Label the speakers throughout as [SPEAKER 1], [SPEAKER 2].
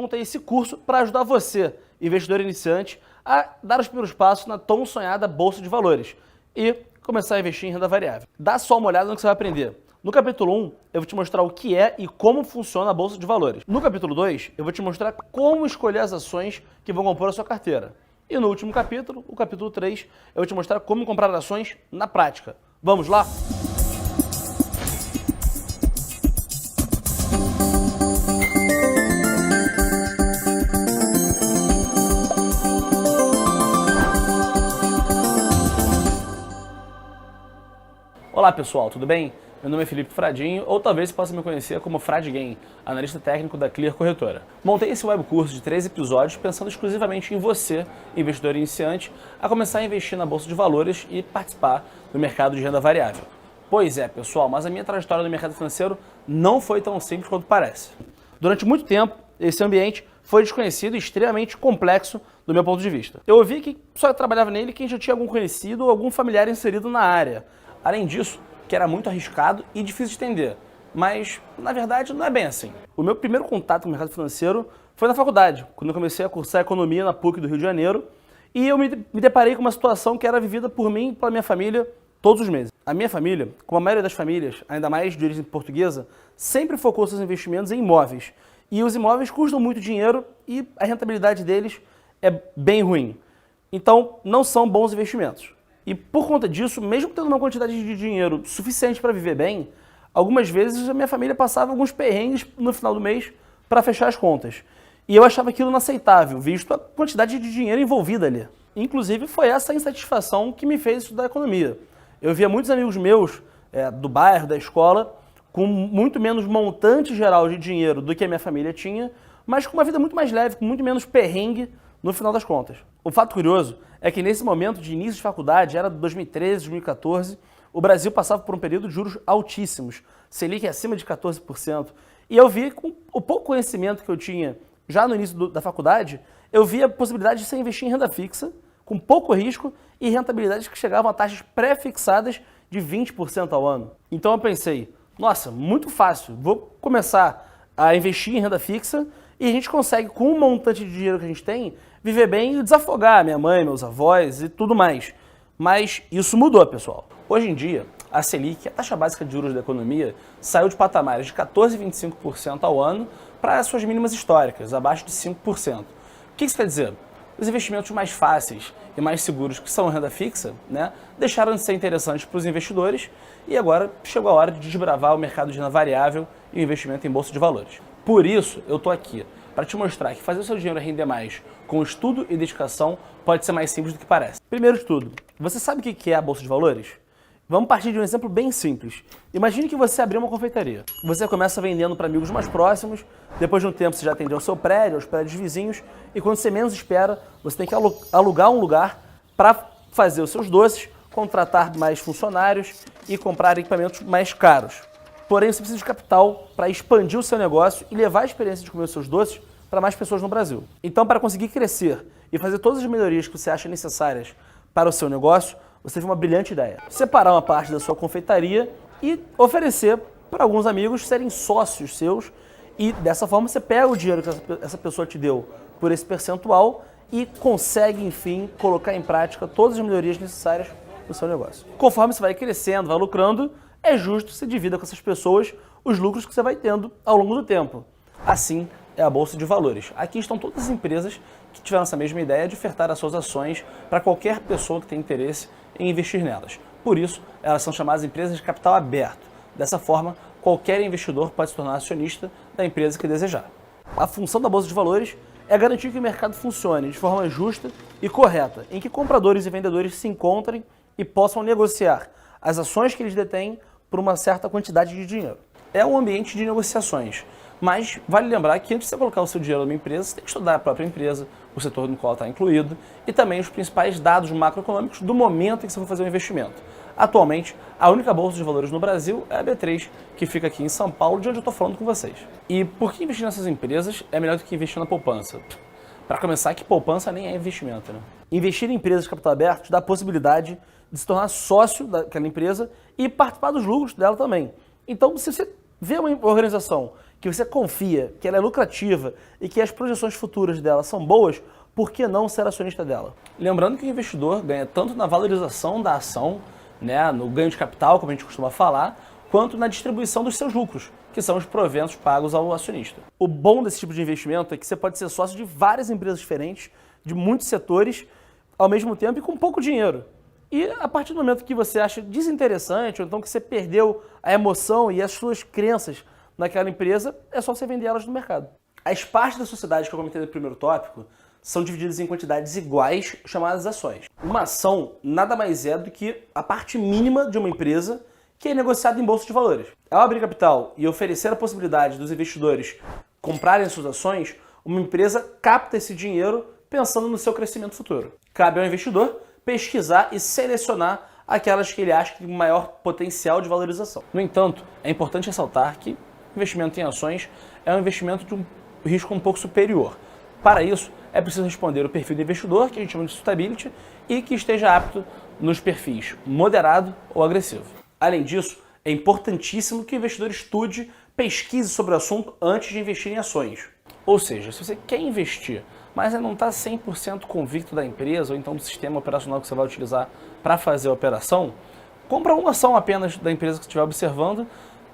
[SPEAKER 1] montei esse curso para ajudar você, investidor iniciante, a dar os primeiros passos na tão sonhada Bolsa de Valores e começar a investir em renda variável. Dá só uma olhada no que você vai aprender. No capítulo 1, eu vou te mostrar o que é e como funciona a Bolsa de Valores. No capítulo 2, eu vou te mostrar como escolher as ações que vão compor a sua carteira. E no último capítulo, o capítulo 3, eu vou te mostrar como comprar ações na prática. Vamos lá? Olá pessoal, tudo bem? Meu nome é Felipe Fradinho, ou talvez você possa me conhecer como Fradguem, analista técnico da Clear Corretora. Montei esse webcurso de 3 episódios pensando exclusivamente em você, investidor iniciante, a começar a investir na Bolsa de Valores e participar do mercado de renda variável. Pois é, pessoal, mas a minha trajetória no mercado financeiro não foi tão simples quanto parece. Durante muito tempo, esse ambiente foi desconhecido e extremamente complexo do meu ponto de vista. Eu ouvi que só trabalhava nele quem já tinha algum conhecido ou algum familiar inserido na área. Além disso, que era muito arriscado e difícil de entender. Mas, na verdade, não é bem assim. O meu primeiro contato com o mercado financeiro foi na faculdade, quando eu comecei a cursar Economia na PUC do Rio de Janeiro, e eu me deparei com uma situação que era vivida por mim e pela minha família todos os meses. A minha família, como a maioria das famílias, ainda mais de origem portuguesa, sempre focou seus investimentos em imóveis. E os imóveis custam muito dinheiro e a rentabilidade deles é bem ruim. Então, não são bons investimentos. E por conta disso, mesmo tendo uma quantidade de dinheiro suficiente para viver bem, algumas vezes a minha família passava alguns perrengues no final do mês para fechar as contas. E eu achava aquilo inaceitável, visto a quantidade de dinheiro envolvida ali. Inclusive, foi essa insatisfação que me fez estudar economia. Eu via muitos amigos meus do bairro, da escola, com muito menos montante geral de dinheiro do que a minha família tinha, mas com uma vida muito mais leve, com muito menos perrengue no final das contas. O fato curioso é que nesse momento de início de faculdade, era 2013, 2014, o Brasil passava por um período de juros altíssimos, Selic acima de 14%, e eu vi, com o pouco conhecimento que eu tinha já no início da faculdade, eu vi a possibilidade de você investir em renda fixa, com pouco risco e rentabilidades que chegavam a taxas pré-fixadas de 20% ao ano. Então eu pensei, nossa, muito fácil, vou começar a investir em renda fixa e a gente consegue, com o montante de dinheiro que a gente tem, viver bem e desafogar minha mãe, meus avós e tudo mais. Mas isso mudou, pessoal. Hoje em dia, a Selic, a taxa básica de juros da economia, saiu de patamares de 14,25% ao ano para as suas mínimas históricas, abaixo de 5%. O que isso quer dizer? Os investimentos mais fáceis e mais seguros, que são renda fixa, deixaram de ser interessantes para os investidores e agora chegou a hora de desbravar o mercado de renda variável e o investimento em bolsa de valores. Por isso, eu estou aqui para te mostrar que fazer o seu dinheiro render mais com estudo e dedicação pode ser mais simples do que parece. Primeiro de tudo, você sabe o que é a Bolsa de Valores? Vamos partir de um exemplo bem simples. Imagine que você abriu uma confeitaria. Você começa vendendo para amigos mais próximos, depois de um tempo você já atende ao seu prédio, aos prédios vizinhos, e quando você menos espera, você tem que alugar um lugar para fazer os seus doces, contratar mais funcionários e comprar equipamentos mais caros. Porém, você precisa de capital para expandir o seu negócio e levar a experiência de comer os seus doces para mais pessoas no Brasil. Então, para conseguir crescer e fazer todas as melhorias que você acha necessárias para o seu negócio, você teve uma brilhante ideia. Separar uma parte da sua confeitaria e oferecer para alguns amigos serem sócios seus e dessa forma você pega o dinheiro que essa pessoa te deu por esse percentual e consegue, enfim, colocar em prática todas as melhorias necessárias no seu negócio. Conforme você vai crescendo, vai lucrando, é justo que você divida com essas pessoas os lucros que você vai tendo ao longo do tempo. Assim é a Bolsa de Valores. Aqui estão todas as empresas que tiveram essa mesma ideia de ofertar as suas ações para qualquer pessoa que tenha interesse em investir nelas. Por isso, elas são chamadas empresas de capital aberto. Dessa forma, qualquer investidor pode se tornar acionista da empresa que desejar. A função da Bolsa de Valores é garantir que o mercado funcione de forma justa e correta, em que compradores e vendedores se encontrem e possam negociar as ações que eles detêm por uma certa quantidade de dinheiro. É um ambiente de negociações, mas vale lembrar que antes de você colocar o seu dinheiro numa empresa, você tem que estudar a própria empresa, o setor no qual está incluído e também os principais dados macroeconômicos do momento em que você for fazer o investimento. Atualmente, a única bolsa de valores no Brasil é a B3, que fica aqui em São Paulo, de onde eu estou falando com vocês. E por que investir nessas empresas é melhor do que investir na poupança? Para começar, que poupança nem é investimento, né? Investir em empresas de capital aberto te dá a possibilidade de se tornar sócio daquela empresa e participar dos lucros dela também. Então, se você vê uma organização que você confia, que ela é lucrativa e que as projeções futuras dela são boas, por que não ser acionista dela? Lembrando que o investidor ganha tanto na valorização da ação, né, no ganho de capital, como a gente costuma falar, quanto na distribuição dos seus lucros, que são os proventos pagos ao acionista. O bom desse tipo de investimento é que você pode ser sócio de várias empresas diferentes, de muitos setores, ao mesmo tempo e com pouco dinheiro. E a partir do momento que você acha desinteressante, ou então que você perdeu a emoção e as suas crenças naquela empresa, é só você vender elas no mercado. As partes da sociedade que eu comentei no primeiro tópico são divididas em quantidades iguais, chamadas ações. Uma ação nada mais é do que a parte mínima de uma empresa que é negociada em bolsa de valores. Ao abrir capital e oferecer a possibilidade dos investidores comprarem suas ações, uma empresa capta esse dinheiro pensando no seu crescimento futuro. Cabe ao investidor pesquisar e selecionar aquelas que ele acha que tem maior potencial de valorização. No entanto, é importante ressaltar que investimento em ações é um investimento de um risco um pouco superior. Para isso, é preciso responder o perfil do investidor, que a gente chama de suitability, e que esteja apto nos perfis moderado ou agressivo. Além disso, é importantíssimo que o investidor estude, pesquise sobre o assunto antes de investir em ações. Ou seja, se você quer investir, mas não está 100% convicto da empresa ou então do sistema operacional que você vai utilizar para fazer a operação, compra uma ação apenas da empresa que você estiver observando,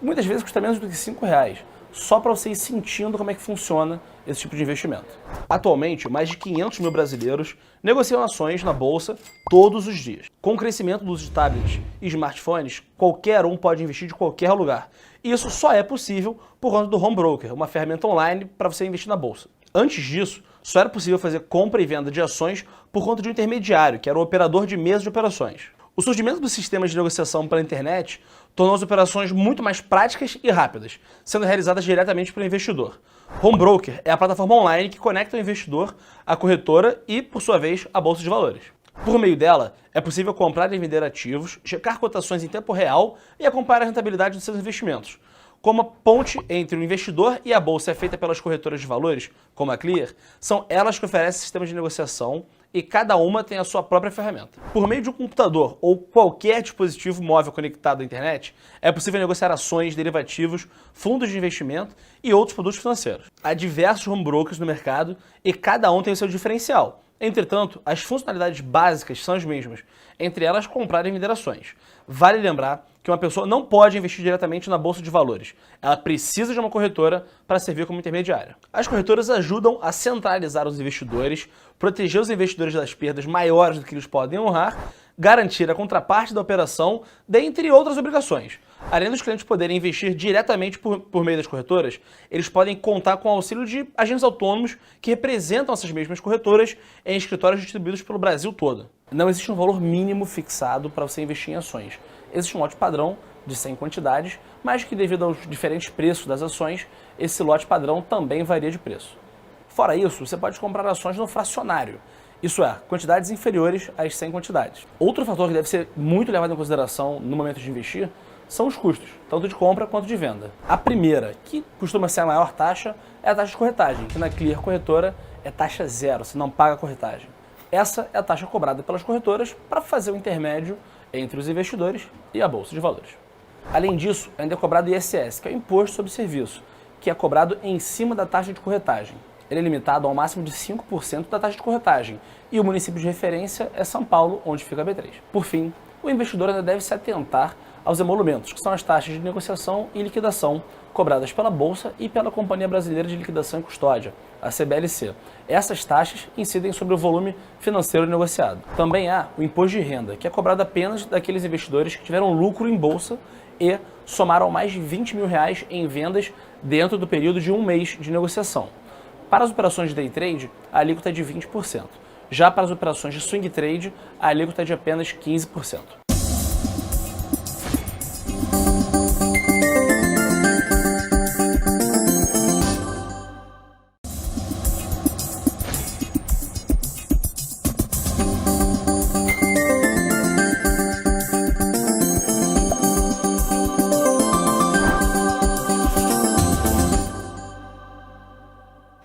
[SPEAKER 1] muitas vezes custa menos do que R$5, só para você ir sentindo como é que funciona esse tipo de investimento. Atualmente, mais de 500 mil brasileiros negociam ações na bolsa todos os dias. Com o crescimento do uso de tablets e smartphones, qualquer um pode investir de qualquer lugar. E isso só é possível por conta do home broker, uma ferramenta online para você investir na bolsa. Antes disso, só era possível fazer compra e venda de ações por conta de um intermediário, que era o operador de mesa de operações. O surgimento dos sistemas de negociação pela internet tornou as operações muito mais práticas e rápidas, sendo realizadas diretamente pelo investidor. Home Broker é a plataforma online que conecta o investidor à corretora e, por sua vez, à bolsa de valores. Por meio dela, é possível comprar e vender ativos, checar cotações em tempo real e acompanhar a rentabilidade dos seus investimentos. Como a ponte entre o investidor e a bolsa é feita pelas corretoras de valores, como a Clear, são elas que oferecem sistemas de negociação e cada uma tem a sua própria ferramenta. Por meio de um computador ou qualquer dispositivo móvel conectado à internet, é possível negociar ações, derivativos, fundos de investimento e outros produtos financeiros. Há diversos home brokers no mercado e cada um tem o seu diferencial. Entretanto, as funcionalidades básicas são as mesmas, entre elas comprar e vender ações. Vale lembrar que uma pessoa não pode investir diretamente na bolsa de valores. Ela precisa de uma corretora para servir como intermediária. As corretoras ajudam a centralizar os investidores, proteger os investidores das perdas maiores do que eles podem honrar, garantir a contraparte da operação, dentre outras obrigações. Além dos clientes poderem investir diretamente por meio das corretoras, eles podem contar com o auxílio de agentes autônomos que representam essas mesmas corretoras em escritórios distribuídos pelo Brasil todo. Não existe um valor mínimo fixado para você investir em ações. Existe um lote padrão de 100 quantidades, mas que devido aos diferentes preços das ações, esse lote padrão também varia de preço. Fora isso, você pode comprar ações no fracionário, isso é, quantidades inferiores às 100 quantidades. Outro fator que deve ser muito levado em consideração no momento de investir são os custos, tanto de compra quanto de venda. A primeira, que costuma ser a maior taxa, é a taxa de corretagem, que na Clear Corretora é taxa zero, você não paga corretagem. Essa é a taxa cobrada pelas corretoras para fazer o intermédio entre os investidores e a bolsa de valores. Além disso, ainda é cobrado o ISS, que é o Imposto sobre Serviço, que é cobrado em cima da taxa de corretagem. Ele é limitado ao máximo de 5% da taxa de corretagem, e o município de referência é São Paulo, onde fica a B3. Por fim, o investidor ainda deve se atentar aos emolumentos, que são as taxas de negociação e liquidação cobradas pela Bolsa e pela Companhia Brasileira de Liquidação e Custódia, a CBLC. Essas taxas incidem sobre o volume financeiro negociado. Também há o imposto de renda, que é cobrado apenas daqueles investidores que tiveram lucro em bolsa e somaram mais de R$20 mil em vendas dentro do período de um mês de negociação. Para as operações de day trade, a alíquota é de 20%. Já para as operações de swing trade, a alíquota é de apenas 15%.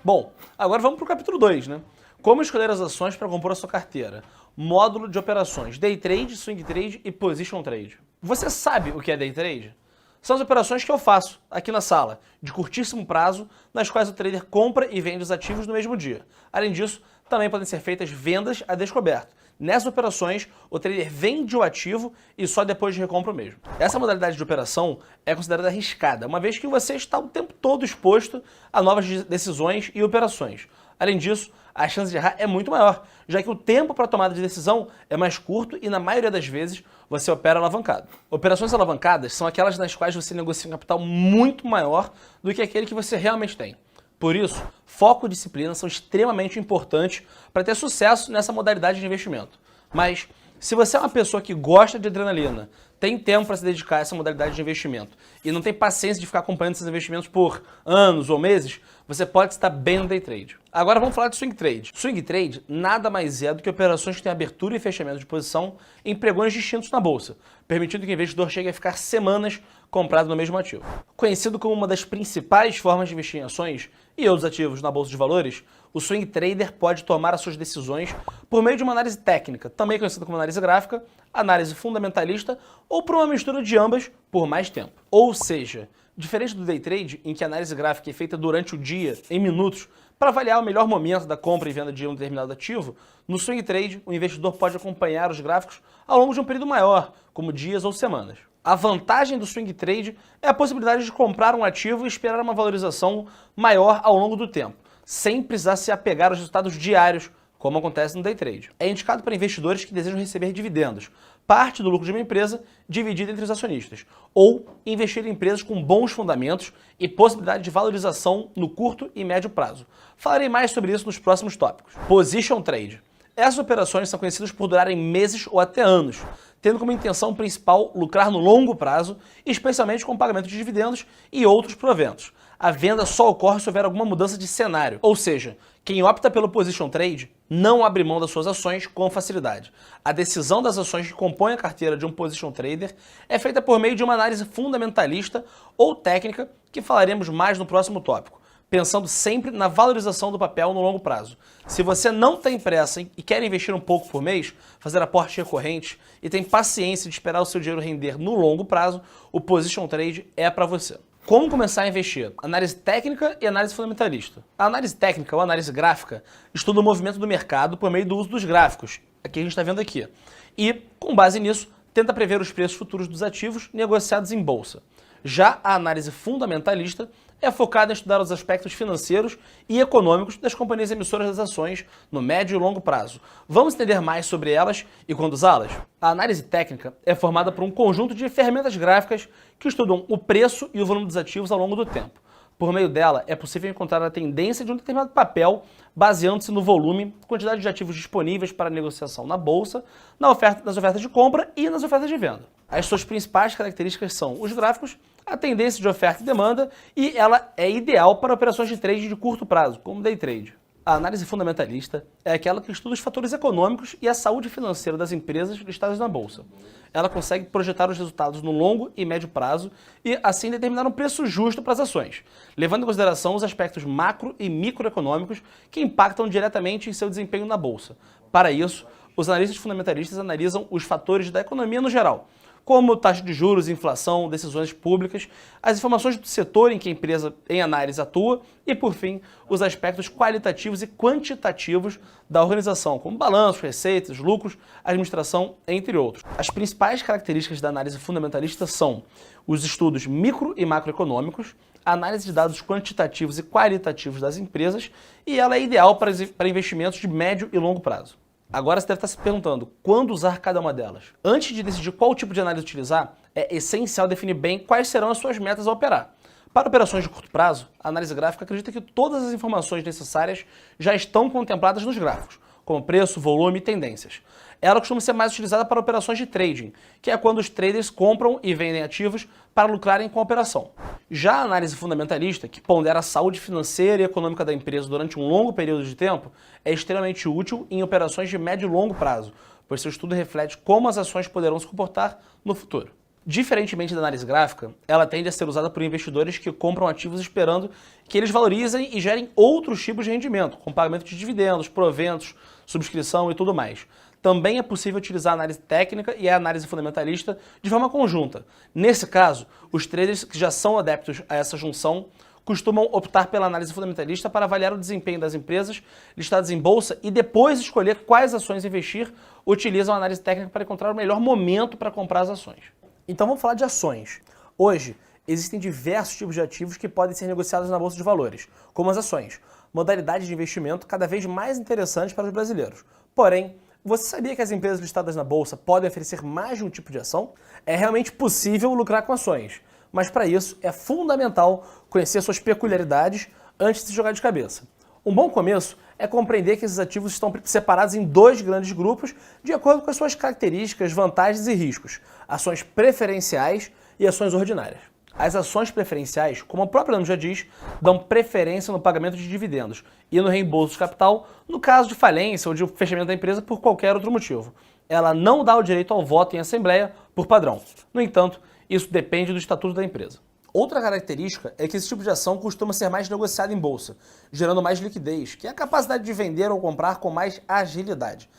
[SPEAKER 1] Bom, agora vamos para o capítulo 2, né? Como escolher as ações para compor a sua carteira. Módulo de operações, day trade, swing trade e position trade. Você sabe o que é day trade? são as operações que eu faço aqui na sala, de curtíssimo prazo, nas quais o trader compra e vende os ativos no mesmo dia. Além disso, também podem ser feitas vendas a descoberto. Nessas operações, o trader vende o ativo e só depois recompra o mesmo. Essa modalidade de operação é considerada arriscada, uma vez que você está o tempo todo exposto a novas decisões e operações. Além disso, a chance de errar é muito maior, já que o tempo para a tomada de decisão é mais curto e, na maioria das vezes, você opera alavancado. Operações alavancadas são aquelas nas quais você negocia um capital muito maior do que aquele que você realmente tem. Por isso, foco e disciplina são extremamente importantes para ter sucesso nessa modalidade de investimento. Mas, se você é uma pessoa que gosta de adrenalina, tem tempo para se dedicar a essa modalidade de investimento e não tem paciência de ficar acompanhando esses investimentos por anos ou meses, você pode estar bem no day trade. Agora vamos falar de swing trade. Swing trade nada mais é do que operações que têm abertura e fechamento de posição em pregões distintos na bolsa, permitindo que o investidor chegue a ficar semanas comprado no mesmo ativo. Conhecido como uma das principais formas de investir em ações e outros ativos na bolsa de valores, o swing trader pode tomar as suas decisões por meio de uma análise técnica, também conhecida como análise gráfica, análise fundamentalista ou por uma mistura de ambas por mais tempo. Ou seja, diferente do day trade, em que a análise gráfica é feita durante o dia, em minutos, para avaliar o melhor momento da compra e venda de um determinado ativo, no swing trade o investidor pode acompanhar os gráficos ao longo de um período maior, como dias ou semanas. A vantagem do swing trade é a possibilidade de comprar um ativo e esperar uma valorização maior ao longo do tempo, sem precisar se apegar aos resultados diários, como acontece no day trade. É indicado para investidores que desejam receber dividendos, parte do lucro de uma empresa dividida entre os acionistas, ou investir em empresas com bons fundamentos e possibilidade de valorização no curto e médio prazo. Falarei mais sobre isso nos próximos tópicos. Position trade. Essas operações são conhecidas por durarem meses ou até anos, tendo como intenção principal lucrar no longo prazo, especialmente com pagamento de dividendos e outros proventos. A venda só ocorre se houver alguma mudança de cenário, ou seja, quem opta pelo position trade não abre mão das suas ações com facilidade. A decisão das ações que compõem a carteira de um position trader é feita por meio de uma análise fundamentalista ou técnica, que falaremos mais no próximo tópico, pensando sempre na valorização do papel no longo prazo. Se você não tem pressa e quer investir um pouco por mês, fazer aportes recorrentes e tem paciência de esperar o seu dinheiro render no longo prazo, o position trade é para você. Como começar a investir? Análise técnica e análise fundamentalista. A análise técnica ou análise gráfica estuda o movimento do mercado por meio do uso dos gráficos, aqui a gente está vendo aqui, e, com base nisso, tenta prever os preços futuros dos ativos negociados em bolsa. Já a análise fundamentalista é focada em estudar os aspectos financeiros e econômicos das companhias emissoras das ações no médio e longo prazo. Vamos entender mais sobre elas e quando usá-las? A análise técnica é formada por um conjunto de ferramentas gráficas que estudam o preço e o volume dos ativos ao longo do tempo. Por meio dela, é possível encontrar a tendência de um determinado papel, baseando-se no volume, quantidade de ativos disponíveis para negociação na bolsa, nas ofertas de compra e nas ofertas de venda. As suas principais características são os gráficos, a tendência de oferta e demanda, e ela é ideal para operações de trade de curto prazo, como day trade. A análise fundamentalista é aquela que estuda os fatores econômicos e a saúde financeira das empresas listadas na bolsa. Ela consegue projetar os resultados no longo e médio prazo e, assim, determinar um preço justo para as ações, levando em consideração os aspectos macro e microeconômicos que impactam diretamente em seu desempenho na bolsa. Para isso, os analistas fundamentalistas analisam os fatores da economia no geral, como taxa de juros, inflação, decisões públicas, as informações do setor em que a empresa em análise atua e, por fim, os aspectos qualitativos e quantitativos da organização, como balanços, receitas, lucros, administração, entre outros. As principais características da análise fundamentalista são os estudos micro e macroeconômicos, a análise de dados quantitativos e qualitativos das empresas, e ela é ideal para investimentos de médio e longo prazo. Agora você deve estar se perguntando, quando usar cada uma delas? Antes de decidir qual tipo de análise utilizar, é essencial definir bem quais serão as suas metas a operar. Para operações de curto prazo, a análise gráfica acredita que todas as informações necessárias já estão contempladas nos gráficos, como preço, volume e tendências. Ela costuma ser mais utilizada para operações de trading, que é quando os traders compram e vendem ativos para lucrarem com a operação. Já a análise fundamentalista, que pondera a saúde financeira e econômica da empresa durante um longo período de tempo, é extremamente útil em operações de médio e longo prazo, pois seu estudo reflete como as ações poderão se comportar no futuro. Diferentemente da análise gráfica, ela tende a ser usada por investidores que compram ativos esperando que eles valorizem e gerem outros tipos de rendimento, como pagamento de dividendos, proventos, subscrição e tudo mais. também é possível utilizar a análise técnica e a análise fundamentalista de forma conjunta. Nesse caso, os traders que já são adeptos a essa junção costumam optar pela análise fundamentalista para avaliar o desempenho das empresas listadas em bolsa e depois escolher quais ações investir, utilizam a análise técnica para encontrar o melhor momento para comprar as ações. Então vamos falar de ações. Hoje, existem diversos tipos de ativos que podem ser negociados na Bolsa de Valores, como as ações, modalidade de investimento cada vez mais interessante para os brasileiros. Porém, você sabia que as empresas listadas na Bolsa podem oferecer mais de um tipo de ação? É realmente possível lucrar com ações, mas para isso é fundamental conhecer suas peculiaridades antes de se jogar de cabeça. Um bom começo é compreender que esses ativos estão separados em dois grandes grupos de acordo com as suas características, vantagens e riscos: ações preferenciais e ações ordinárias. As ações preferenciais, como o próprio nome já diz, dão preferência no pagamento de dividendos e no reembolso de capital no caso de falência ou de fechamento da empresa por qualquer outro motivo. Ela não dá o direito ao voto em assembleia por padrão. No entanto, isso depende do estatuto da empresa. Outra característica é que esse tipo de ação costuma ser mais negociado em bolsa, gerando mais liquidez, que é a capacidade de vender ou comprar com mais agilidade.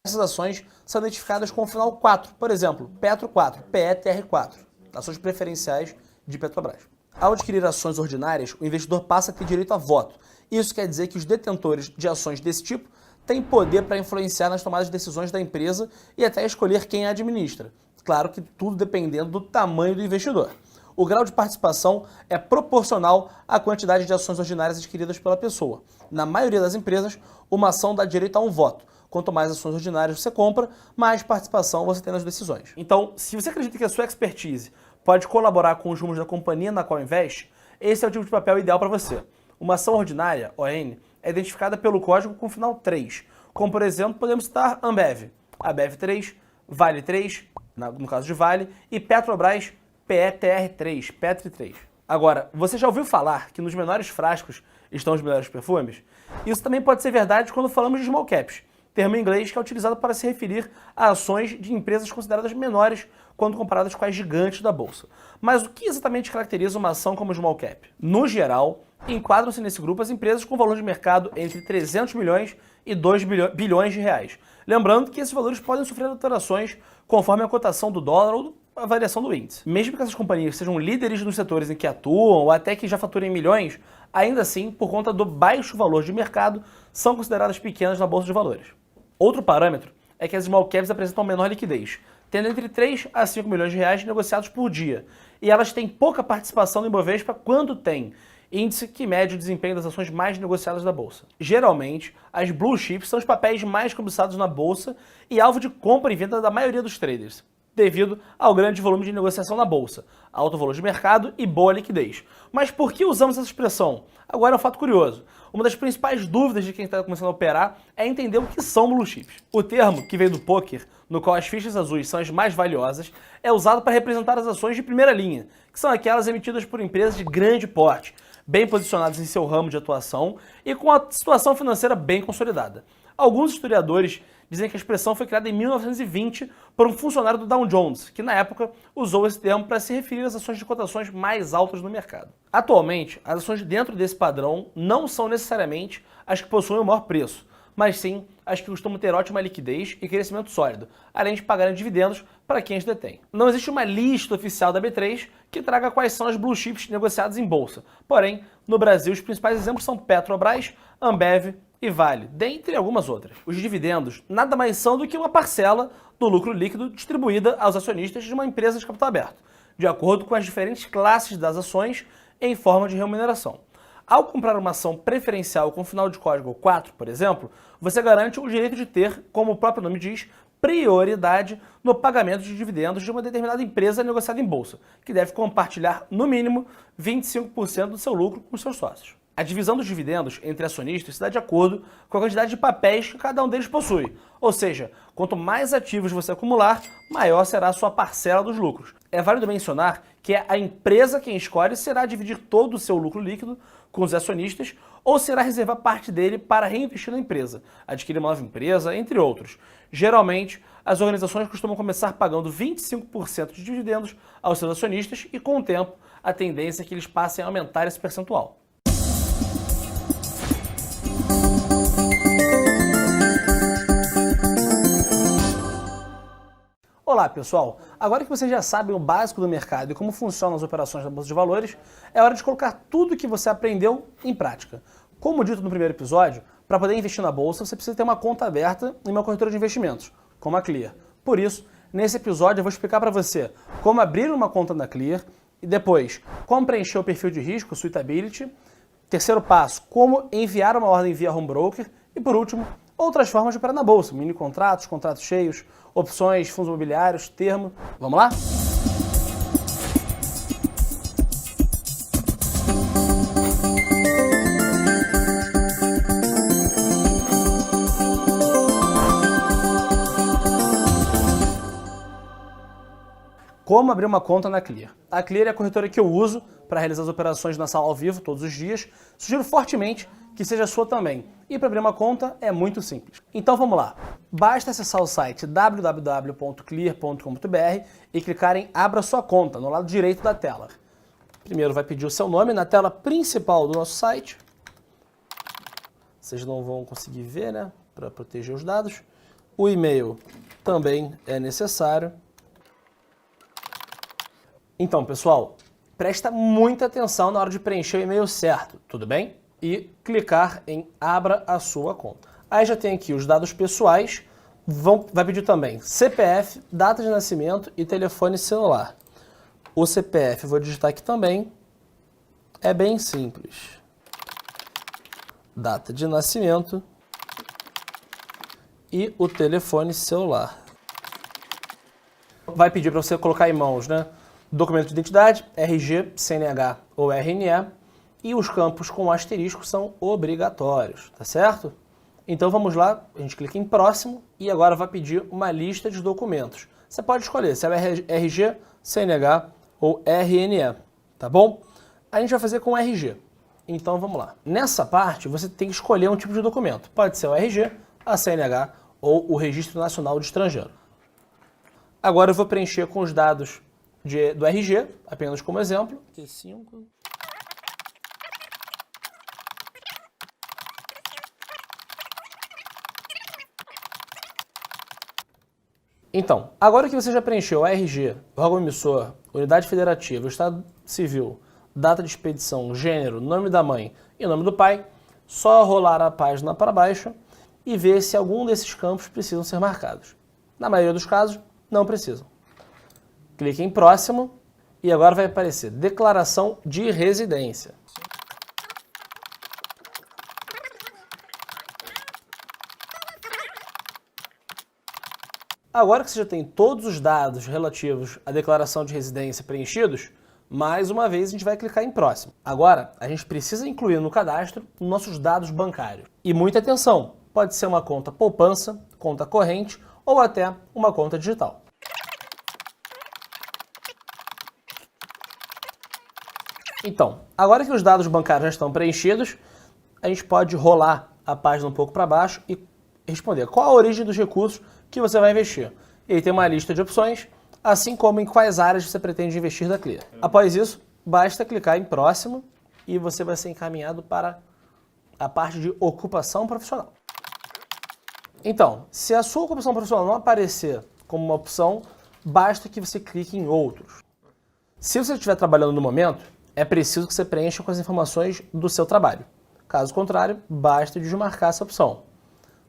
[SPEAKER 1] Essas ações são identificadas com o final 4, por exemplo, Petro 4, PETR4, ações preferenciais de Petrobras. Ao adquirir ações ordinárias, o investidor passa a ter direito a voto. Isso quer dizer que os detentores de ações desse tipo têm poder para influenciar nas tomadas de decisões da empresa e até escolher quem a administra. Claro que tudo dependendo do tamanho do investidor. O grau de participação é proporcional à quantidade de ações ordinárias adquiridas pela pessoa. Na maioria das empresas, uma ação dá direito a um voto. Quanto mais ações ordinárias você compra, mais participação você tem nas decisões. Então, se você acredita que a sua expertise pode colaborar com os rumos da companhia na qual investe, esse é o tipo de papel ideal para você. Uma ação ordinária, ON, é identificada pelo código com o final 3, como por exemplo, podemos citar Ambev, ABEV3, Vale 3, no caso de Vale, e Petrobras, PETR3, Petri3. Agora, você já ouviu falar que nos menores frascos estão os melhores perfumes? Isso também pode ser verdade quando falamos de small caps, termo em inglês que é utilizado para se referir a ações de empresas consideradas menores quando comparadas com as gigantes da bolsa. Mas o que exatamente caracteriza uma ação como small cap? No geral, enquadram-se nesse grupo as empresas com valor de mercado entre 300 milhões e 2 bilhões de reais. Lembrando que esses valores podem sofrer alterações conforme a cotação do dólar ou a variação do índice. Mesmo que essas companhias sejam líderes nos setores em que atuam ou até que já faturem milhões, ainda assim, por conta do baixo valor de mercado, são consideradas pequenas na bolsa de valores. Outro parâmetro é que as small caps apresentam menor liquidez, tendo entre 3 a 5 milhões de reais negociados por dia, e elas têm pouca participação no Ibovespa quando tem índice que mede o desempenho das ações mais negociadas da bolsa. Geralmente, as blue chips são os papéis mais cobiçados na bolsa e alvo de compra e venda da maioria dos traders, devido ao grande volume de negociação na bolsa, alto valor de mercado e boa liquidez. Mas por que usamos essa expressão? Agora é um fato curioso. Uma das principais dúvidas de quem está começando a operar é entender o que são blue chips. O termo, que veio do poker, no qual as fichas azuis são as mais valiosas, é usado para representar as ações de primeira linha, que são aquelas emitidas por empresas de grande porte, bem posicionadas em seu ramo de atuação e com a situação financeira bem consolidada. Alguns historiadores dizem que a expressão foi criada em 1920 por um funcionário do Dow Jones, que na época usou esse termo para se referir às ações de cotações mais altas no mercado. Atualmente, as ações dentro desse padrão não são necessariamente as que possuem o maior preço, mas sim as que costumam ter ótima liquidez e crescimento sólido, além de pagarem dividendos para quem as detém. Não existe uma lista oficial da B3 que traga quais são as blue chips negociadas em bolsa. Porém, no Brasil, os principais exemplos são Petrobras, Ambev e Vale, dentre algumas outras. Os dividendos nada mais são do que uma parcela do lucro líquido distribuída aos acionistas de uma empresa de capital aberto, de acordo com as diferentes classes das ações em forma de remuneração. Ao comprar uma ação preferencial com final de código 4, por exemplo, você garante o direito de ter, como o próprio nome diz, prioridade no pagamento de dividendos de uma determinada empresa negociada em bolsa, que deve compartilhar, no mínimo, 25% do seu lucro com os seus sócios. A divisão dos dividendos entre acionistas se dá de acordo com a quantidade de papéis que cada um deles possui. Ou seja, quanto mais ativos você acumular, maior será a sua parcela dos lucros. É válido mencionar que é a empresa quem escolhe se irá dividir todo o seu lucro líquido com os acionistas ou se irá reservar parte dele para reinvestir na empresa, adquirir uma nova empresa, entre outros. Geralmente, as organizações costumam começar pagando 25% de dividendos aos seus acionistas e, com o tempo, a tendência é que eles passem a aumentar esse percentual. Olá pessoal, agora que vocês já sabem o básico do mercado e como funcionam as operações da Bolsa de Valores, é hora de colocar tudo que você aprendeu em prática. Como dito no primeiro episódio, para poder investir na Bolsa você precisa ter uma conta aberta em uma corretora de investimentos, como a Clear. Por isso, nesse episódio eu vou explicar para você como abrir uma conta na Clear e depois como preencher o perfil de risco, Suitability. Terceiro passo, como enviar uma ordem via home broker e por último, outras formas de operar na Bolsa, mini contratos, contratos cheios, opções, fundos imobiliários, termo. Vamos lá? Como abrir uma conta na Clear? A Clear é a corretora que eu uso para realizar as operações na sala ao vivo todos os dias. Sugiro fortemente que seja a sua também. E para abrir uma conta é muito simples. Então vamos lá. Basta acessar o site www.clear.com.br e clicar em Abra sua conta, no lado direito da tela. Primeiro vai pedir o seu nome na tela principal do nosso site. Vocês não vão conseguir ver, né? Para proteger os dados. O e-mail também é necessário. Então, pessoal, presta muita atenção na hora de preencher o e-mail certo, tudo bem? E clicar em Abra a sua conta. Aí já tem aqui os dados pessoais, vai pedir também CPF, data de nascimento e telefone celular. O CPF eu vou digitar aqui também, é bem simples. Data de nascimento e o telefone celular. Vai pedir para você colocar em mãos, né? Documento de identidade, RG, CNH ou RNE, e os campos com asterisco são obrigatórios, tá certo? Então vamos lá, a gente clica em próximo e agora vai pedir uma lista de documentos. Você pode escolher se é RG, CNH ou RNE, tá bom? A gente vai fazer com RG, então vamos lá. Nessa parte você tem que escolher um tipo de documento, pode ser o RG, a CNH ou o Registro Nacional de Estrangeiro. Agora eu vou preencher com os dados do RG, apenas como exemplo. Q5. Então, agora que você já preencheu o RG, órgão emissor, unidade federativa, estado civil, data de expedição, gênero, nome da mãe e nome do pai, só rolar a página para baixo e ver se algum desses campos precisam ser marcados. Na maioria dos casos, não precisam. Clique em próximo e agora vai aparecer declaração de residência. Agora que você já tem todos os dados relativos à declaração de residência preenchidos, mais uma vez a gente vai clicar em próximo. Agora, a gente precisa incluir no cadastro nossos dados bancários. E muita atenção, pode ser uma conta poupança, conta corrente ou até uma conta digital. Então, agora que os dados bancários já estão preenchidos, a gente pode rolar a página um pouco para baixo e responder qual a origem dos recursos que você vai investir. E aí tem uma lista de opções, assim como em quais áreas você pretende investir da Clear. Após isso, basta clicar em próximo e você vai ser encaminhado para a parte de ocupação profissional. Então, se a sua ocupação profissional não aparecer como uma opção, basta que você clique em outros. Se você estiver trabalhando no momento, é preciso que você preencha com as informações do seu trabalho. Caso contrário, basta desmarcar essa opção.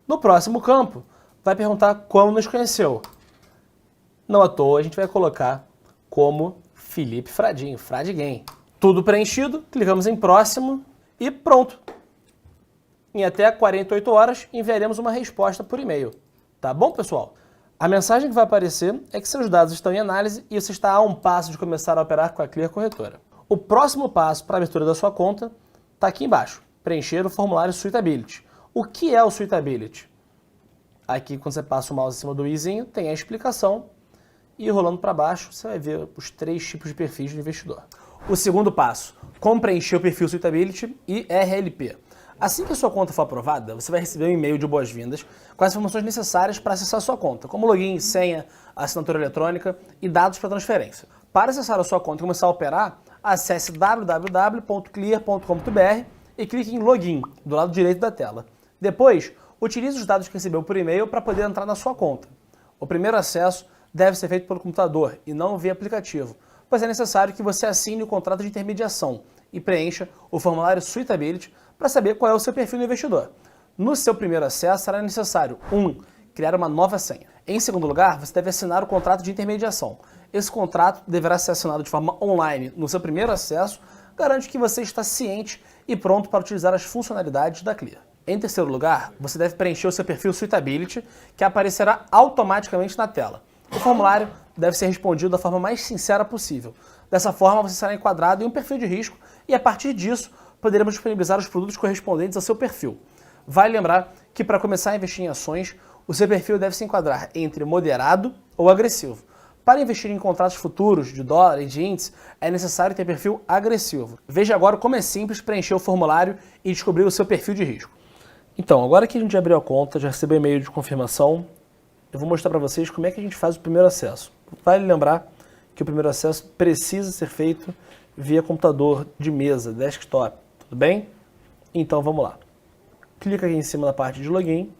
[SPEAKER 1] No próximo campo, vai perguntar como nos conheceu. Não à toa, a gente vai colocar como Felipe Fradinho, Fradiguem. Tudo preenchido, clicamos em próximo e pronto. Em até 48 horas, enviaremos uma resposta por e-mail. Tá bom, pessoal? A mensagem que vai aparecer é que seus dados estão em análise e você está a um passo de começar a operar com a Clear Corretora. O próximo passo para a abertura da sua conta está aqui embaixo, preencher o formulário Suitability. O que é o Suitability? Aqui, quando você passa o mouse em cima do izinho, tem a explicação e rolando para baixo você vai ver os 3 tipos de perfis do investidor. O segundo passo, como preencher o perfil Suitability e RLP. Assim que a sua conta for aprovada, você vai receber um e-mail de boas-vindas com as informações necessárias para acessar a sua conta, como login, senha, assinatura eletrônica e dados para transferência. Para acessar a sua conta e começar a operar, acesse www.clear.com.br e clique em Login, do lado direito da tela. Depois, utilize os dados que recebeu por e-mail para poder entrar na sua conta. O primeiro acesso deve ser feito pelo computador e não via aplicativo, pois é necessário que você assine o contrato de intermediação e preencha o formulário Suitability para saber qual é o seu perfil do investidor. No seu primeiro acesso, será necessário 1. Criar uma nova senha. Em segundo lugar, você deve assinar o contrato de intermediação. Esse contrato deverá ser assinado de forma online no seu primeiro acesso, garante que você está ciente e pronto para utilizar as funcionalidades da Clear. Em terceiro lugar, você deve preencher o seu perfil Suitability, que aparecerá automaticamente na tela. O formulário deve ser respondido da forma mais sincera possível. Dessa forma, você será enquadrado em um perfil de risco e, a partir disso, poderemos disponibilizar os produtos correspondentes ao seu perfil. Vale lembrar que, para começar a investir em ações, o seu perfil deve se enquadrar entre moderado ou agressivo. Para investir em contratos futuros de dólar e de índice, é necessário ter perfil agressivo. Veja agora como é simples preencher o formulário e descobrir o seu perfil de risco. Então, agora que a gente abriu a conta, já recebeu e-mail de confirmação, eu vou mostrar para vocês como é que a gente faz o primeiro acesso. Vale lembrar que o primeiro acesso precisa ser feito via computador de mesa, desktop, tudo bem? Então vamos lá. Clica aqui em cima na parte de login,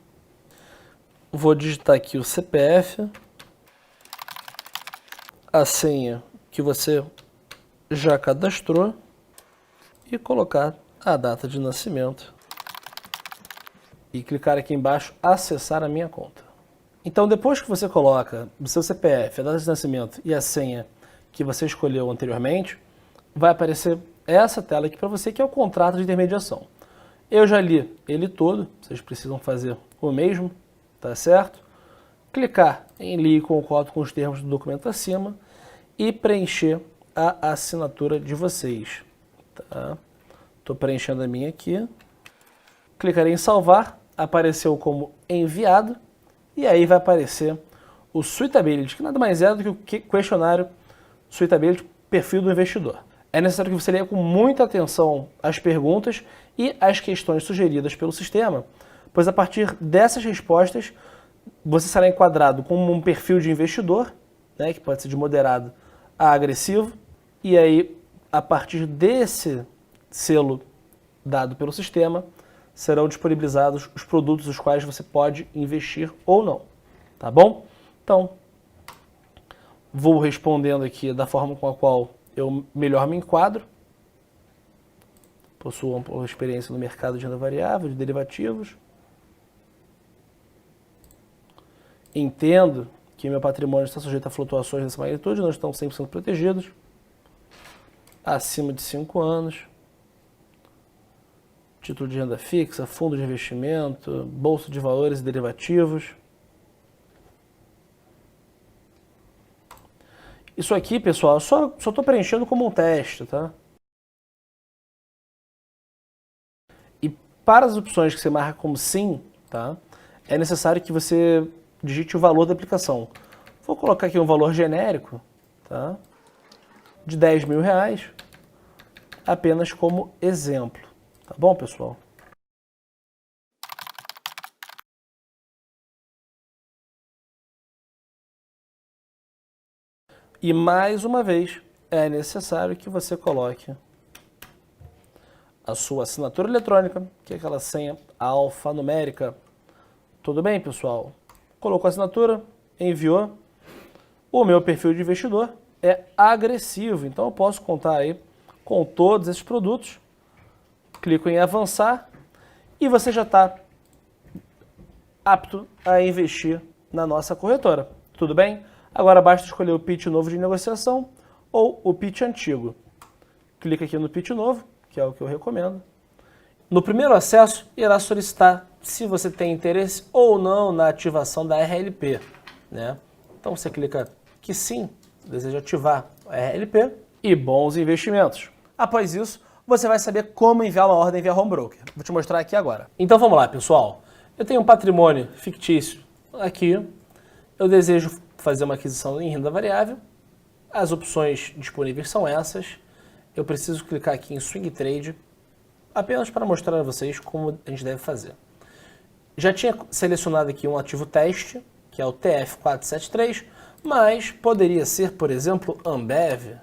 [SPEAKER 1] vou digitar aqui o CPF, a senha que você já cadastrou e colocar a data de nascimento e clicar aqui embaixo acessar a minha conta. Então depois que você coloca o seu CPF, a data de nascimento e a senha que você escolheu anteriormente, vai aparecer essa tela aqui para você que é o contrato de intermediação. Eu já li ele todo, vocês precisam fazer o mesmo, tá certo? Clicar em li e concordo com os termos do documento acima e preencher a assinatura de vocês. Tá? Estou preenchendo a minha aqui. Clicarei em salvar, apareceu como enviado e aí vai aparecer o Suitability, que nada mais é do que o questionário Suitability, perfil do investidor. É necessário que você leia com muita atenção as perguntas e as questões sugeridas pelo sistema, pois a partir dessas respostas você será enquadrado como um perfil de investidor, né, que pode ser de moderado a agressivo, e aí a partir desse selo dado pelo sistema serão disponibilizados os produtos os quais você pode investir ou não, tá bom? Então, vou respondendo aqui da forma com a qual eu melhor me enquadro. Possuo uma experiência no mercado de renda variável, de derivativos. Entendo que meu patrimônio está sujeito a flutuações dessa magnitude, não estão 100% protegidos. Acima de 5 anos. Título de renda fixa, fundo de investimento, bolsa de valores e derivativos. Isso aqui, pessoal, só estou preenchendo como um teste, tá? E para as opções que você marca como sim, tá? É necessário que você digite o valor da aplicação. Vou colocar aqui um valor genérico, tá? De R$10.000, apenas como exemplo. Tá bom, pessoal? E mais uma vez, é necessário que você coloque a sua assinatura eletrônica, que é aquela senha alfanumérica. Tudo bem, pessoal? Colocou a assinatura, enviou. O meu perfil de investidor é agressivo, então eu posso contar aí com todos esses produtos. Clico em avançar e você já está apto a investir na nossa corretora. Tudo bem? Agora basta escolher o pitch novo de negociação ou o pitch antigo. Clica aqui no pitch novo, que é o que eu recomendo. No primeiro acesso, irá solicitar se você tem interesse ou não na ativação da RLP, né? Então você clica que sim, deseja ativar a RLP e bons investimentos. Após isso, você vai saber como enviar uma ordem via home broker. Vou te mostrar aqui agora. Então vamos lá, pessoal. Eu tenho um patrimônio fictício aqui. Eu desejo fazer uma aquisição em renda variável. As opções disponíveis são essas. Eu preciso clicar aqui em Swing Trade, apenas para mostrar a vocês como a gente deve fazer. Já tinha selecionado aqui um ativo teste, que é o TF473, mas poderia ser, por exemplo, Ambev.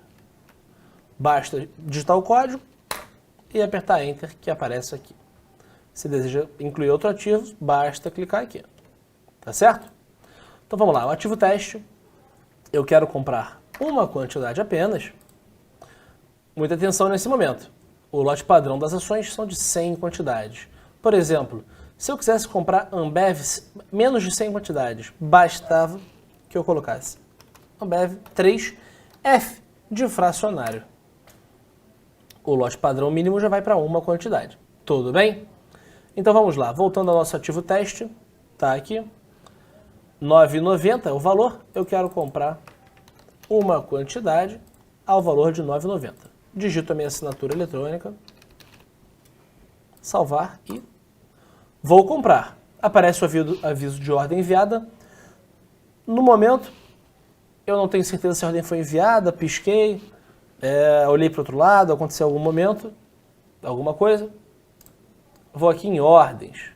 [SPEAKER 1] Basta digitar o código e apertar Enter, que aparece aqui. Se deseja incluir outro ativo, basta clicar aqui. Tá certo? Então vamos lá, o ativo teste
[SPEAKER 2] eu quero comprar uma quantidade apenas, muita atenção nesse momento. O lote padrão das ações são de 100 quantidades. Por exemplo, se eu quisesse comprar Ambev menos de 100 quantidades, bastava que eu colocasse Ambev 3F de fracionário. O lote padrão mínimo já vai para uma quantidade. Tudo bem? Então vamos lá, voltando ao nosso ativo teste, tá aqui, R$ 9,90 é o valor, eu quero comprar uma quantidade ao valor de R$ 9,90. Digito a minha assinatura eletrônica, salvar e vou comprar. Aparece o aviso de ordem enviada. No momento, eu não tenho certeza se a ordem foi enviada, pisquei, olhei para o outro lado, aconteceu algum momento, alguma coisa. Vou aqui em ordens,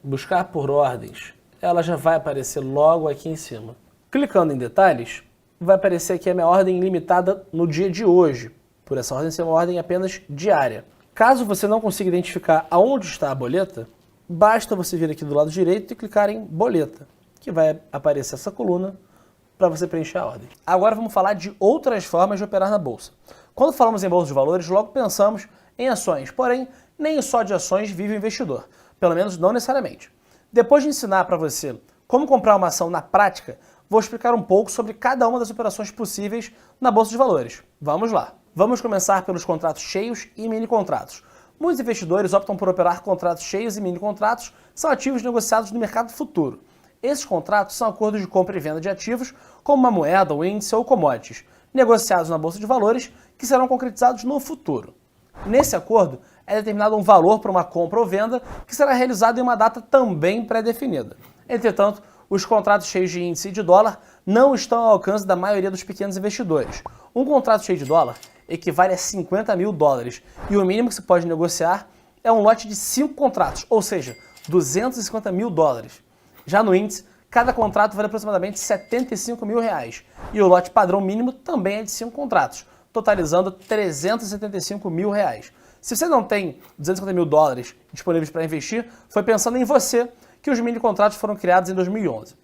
[SPEAKER 2] buscar por ordens, ela já vai aparecer logo aqui em cima. Clicando em detalhes, vai aparecer aqui a minha ordem limitada no dia de hoje, por essa ordem ser uma ordem apenas diária. Caso você não consiga identificar aonde está a boleta, basta você vir aqui do lado direito e clicar em boleta, que vai aparecer essa coluna para você preencher a ordem. Agora vamos falar de outras formas de operar na bolsa. Quando falamos em bolsa de valores, logo pensamos em ações, porém, nem só de ações vive o investidor, pelo menos não necessariamente. Depois de ensinar para você como comprar uma ação na prática, vou explicar um pouco sobre cada uma das operações possíveis na bolsa de valores. Vamos lá. Vamos começar pelos contratos cheios e mini contratos. Muitos investidores optam por operar contratos cheios e mini contratos, que são ativos negociados no mercado futuro. Esses contratos são acordos de compra e venda de ativos, como uma moeda, um índice ou commodities, negociados na bolsa de valores, que serão concretizados no futuro. Nesse acordo, é determinado um valor para uma compra ou venda que será realizado em uma data também pré-definida. Entretanto, os contratos cheios de índice e de dólar não estão ao alcance da maioria dos pequenos investidores. Um contrato cheio de dólar equivale a 50 mil dólares e o mínimo que se pode negociar é um lote de 5 contratos, ou seja, 250 mil dólares. Já no índice, cada contrato vale aproximadamente 75 mil reais e o lote padrão mínimo também é de 5 contratos, totalizando 375 mil reais. Se você não tem 250 mil dólares disponíveis para investir, foi pensando em você que os mini contratos foram criados em 2011.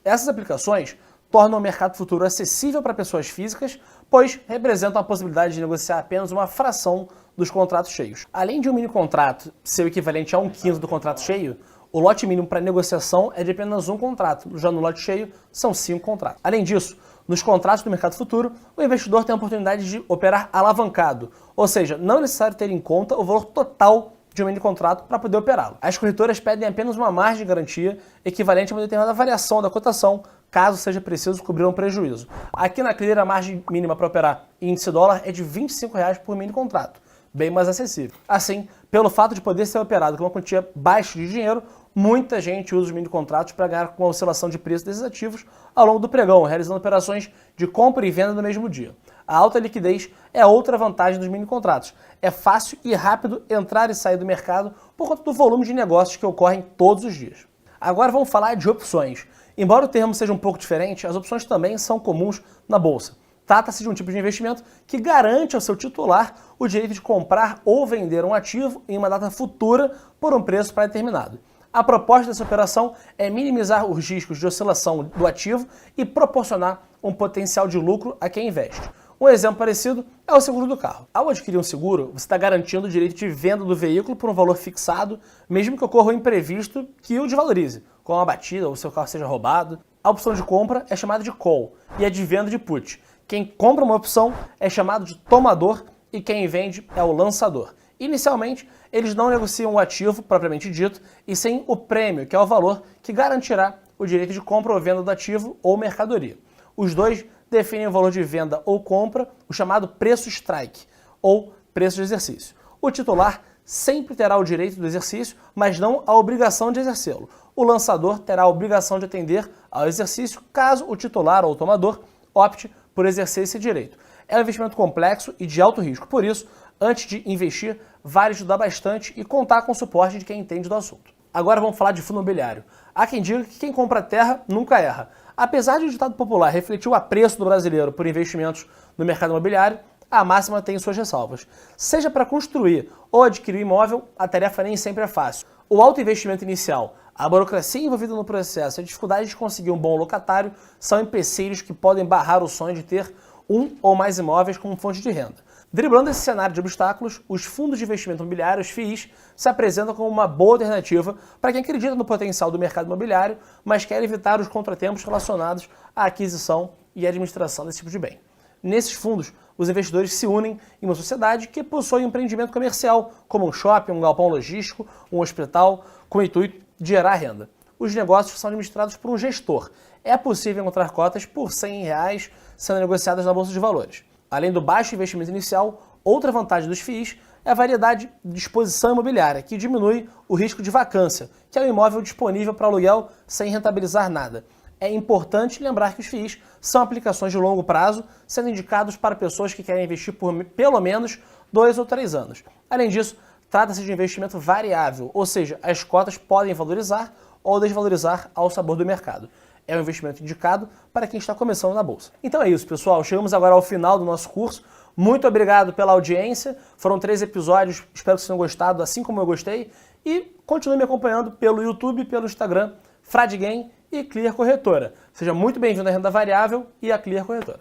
[SPEAKER 2] Essas aplicações tornam o mercado futuro acessível para pessoas físicas, pois representam a possibilidade de negociar apenas uma fração dos contratos cheios. Além de um mini contrato ser o equivalente a 1/5 do contrato cheio, o lote mínimo para negociação é de apenas um contrato, já no lote cheio são 5 contratos. Além disso, nos contratos do mercado futuro, o investidor tem a oportunidade de operar alavancado, ou seja, não é necessário ter em conta o valor total de um mini contrato para poder operá-lo. As corretoras pedem apenas uma margem de garantia equivalente a uma determinada variação da cotação, caso seja preciso cobrir um prejuízo. Aqui na Clear, a margem mínima para operar índice dólar é de R$ 25 por mini contrato, bem mais acessível. Assim, pelo fato de poder ser operado com uma quantia baixa de dinheiro, muita gente usa os mini contratos para ganhar com a oscilação de preço desses ativos ao longo do pregão, realizando operações de compra e venda no mesmo dia. A alta liquidez é outra vantagem dos mini contratos. É fácil e rápido entrar e sair do mercado por conta do volume de negócios que ocorrem todos os dias. Agora vamos falar de opções. Embora o termo seja um pouco diferente, as opções também são comuns na bolsa. Trata-se de um tipo de investimento que garante ao seu titular o direito de comprar ou vender um ativo em uma data futura por um preço pré-determinado. A proposta dessa operação é minimizar os riscos de oscilação do ativo e proporcionar um potencial de lucro a quem investe. Um exemplo parecido é o seguro do carro. Ao adquirir um seguro, você está garantindo o direito de venda do veículo por um valor fixado, mesmo que ocorra um imprevisto que o desvalorize, como uma batida ou seu carro seja roubado. A opção de compra é chamada de call e a de venda de put. Quem compra uma opção é chamado de tomador e quem vende é o lançador. Inicialmente, eles não negociam o ativo propriamente dito, e sim o prêmio, que é o valor que garantirá o direito de compra ou venda do ativo ou mercadoria. Os dois definem o valor de venda ou compra, o chamado preço strike, ou preço de exercício. O titular sempre terá o direito do exercício, mas não a obrigação de exercê-lo. O lançador terá a obrigação de atender ao exercício caso o titular ou o tomador opte por exercer esse direito. É um investimento complexo e de alto risco, por isso, antes de investir, vale estudar bastante e contar com o suporte de quem entende do assunto. Agora vamos falar de fundo imobiliário. Há quem diga que quem compra terra nunca erra. Apesar de o ditado popular refletir o apreço do brasileiro por investimentos no mercado imobiliário, a máxima tem suas ressalvas. Seja para construir ou adquirir imóvel, a tarefa nem sempre é fácil. O alto investimento inicial, A burocracia envolvida no processo e a dificuldade de conseguir um bom locatário são empecilhos que podem barrar o sonho de ter um ou mais imóveis como fonte de renda. Driblando esse cenário de obstáculos, os fundos de investimento imobiliário, os FIIs, se apresentam como uma boa alternativa para quem acredita no potencial do mercado imobiliário, mas quer evitar os contratempos relacionados à aquisição e administração desse tipo de bem. Nesses fundos, os investidores se unem em uma sociedade que possui um empreendimento comercial, como um shopping, um galpão logístico, um hospital, com o intuito de gerar renda. Os negócios são administrados por um gestor. É possível encontrar cotas por R$100 sendo negociadas na Bolsa de Valores. Além do baixo investimento inicial, outra vantagem dos FIIs é a variedade de exposição imobiliária, que diminui o risco de vacância, que é o imóvel disponível para aluguel sem rentabilizar nada. É importante lembrar que os FIIs são aplicações de longo prazo, sendo indicados para pessoas que querem investir por pelo menos 2 ou 3 anos. Além disso, trata-se de investimento variável, ou seja, as cotas podem valorizar ou desvalorizar ao sabor do mercado. É um investimento indicado para quem está começando na Bolsa. Então é isso, pessoal. Chegamos agora ao final do nosso curso. Muito obrigado pela audiência. Foram 3 episódios, espero que vocês tenham gostado, assim como eu gostei. E continue me acompanhando pelo YouTube, pelo Instagram, Fradgain e Clear Corretora. Seja muito bem-vindo à Renda Variável e à Clear Corretora.